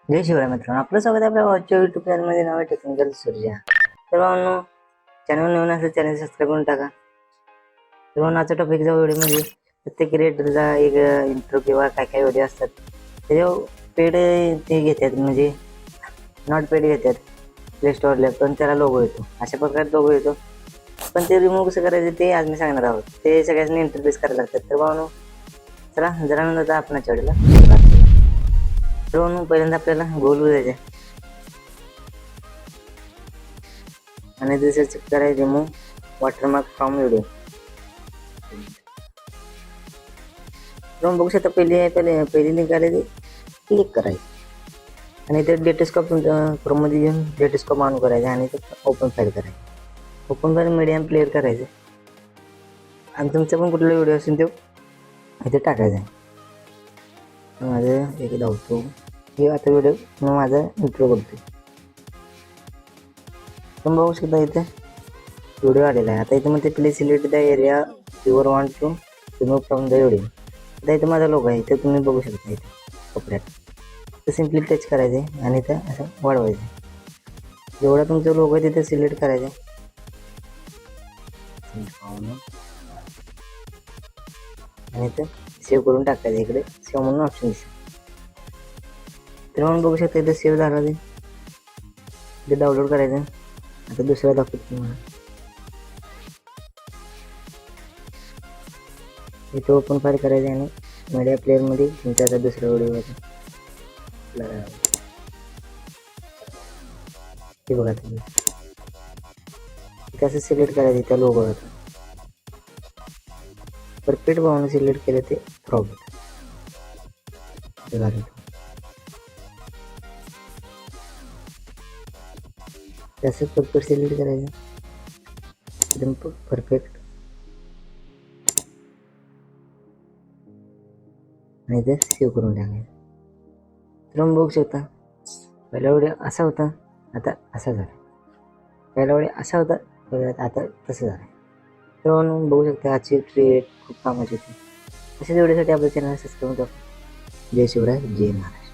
जय शिवराय मित्रांनो, आपलं स्वागत आहे आपल्या वॉचच्या यूट्यूब चॅनलमध्ये. नाव आहे टेक्निकल सूर्या. तर भावांनो, चॅनल नवीन असेल चॅनल सबस्क्राईब करून टाका. तर भावांनो, आजचा टॉपिकचा व्हिडिओमध्ये प्रत्येक क्रिएटरचा एक इंट्रो किंवा काय काय व्हिडिओ असतात त्याच्यावर पेड ते घेतात, म्हणजे नॉट पेड घेतात प्ले स्टोअरला, पण त्याला लोगो येतो. अशा प्रकारे लोगो येतो, पण ते रिमूव्ह कसं करायचं ते आज मी सांगणार आहोत. ते सगळ्यांनी इंटरफेस करायला लागतात. तर भावांनो, चला जरा नंतर आपण चढला. तर पहिल्यांदा आपल्याला गोल द्यायचे आणि दुसरं चेक करायचं रिमूव्ह वॉटरमार्क फ्रॉम व्हिडिओ. बघू शकता, पहिली लिंक आली ती क्लिक करायची आणि ते डेटास्कोप तुमच्या क्रोममध्ये घेऊन डेटास्कोप ऑन करायचं आणि ते ओपन फाईल करायचं. ओपन फाईल मीडियम प्लेअर करायचं आणि तुमचा पण कुठला व्हिडिओ असेल तो इथे टाकायचा आहे. माझं एक धावतो हे आता व्हिडिओ मग माझा इंट्रो करतो. तुम्ही बघू शकता इथे व्हिडिओ आलेला आहे. आता इथे मग ते please select the area your want to remove from the video. आता इथे माझा लोगो आहे, इथे तुम्ही बघू शकता. इथे कोपऱ्यात तर सिम्पली टच करायचे आणि इथं असं वाढवायचं. जेवढा तुमचा लोगो आहे तिथे सिलेक्ट करायचं आणि इथं सेव्ह करून टाकायचं. इकडे सेव्ह म्हणून ऑप्शन दिसेल. तर म्हणून बघू शकता इथं सेव्ह झाला. ते डाउनलोड करायचं. आता दुसरा दाखवतो तुम्हाला. इथं ओपन फाईल करायचं आणि मीडिया प्लेअरमध्ये तुमचा आता दुसरा व्हिडिओ हे बघा तुम्ही कसं सिलेक्ट करायचं. त्या लोगोवर परफेक्ट भावना सिलेक्ट केलं ते प्रॉब्लेम तसं परफेक्ट सिलेक्ट करायचं एकदम परफेक्ट आणि ते सेव्ह करून टाकायचं. तर मग बघू शकता पहिला व्हिडिओ असा होता, आता असा झाला. पहिला व्हिडिओ असा होता, आता तसं झालं. तर म्हणून बघू शकता आजची ट्रेड खूप कामाची होती. अशाच व्हिडिओसाठी आपल्या चॅनल सबस्क्राईब करा. जय शिवराय, जय महाराज.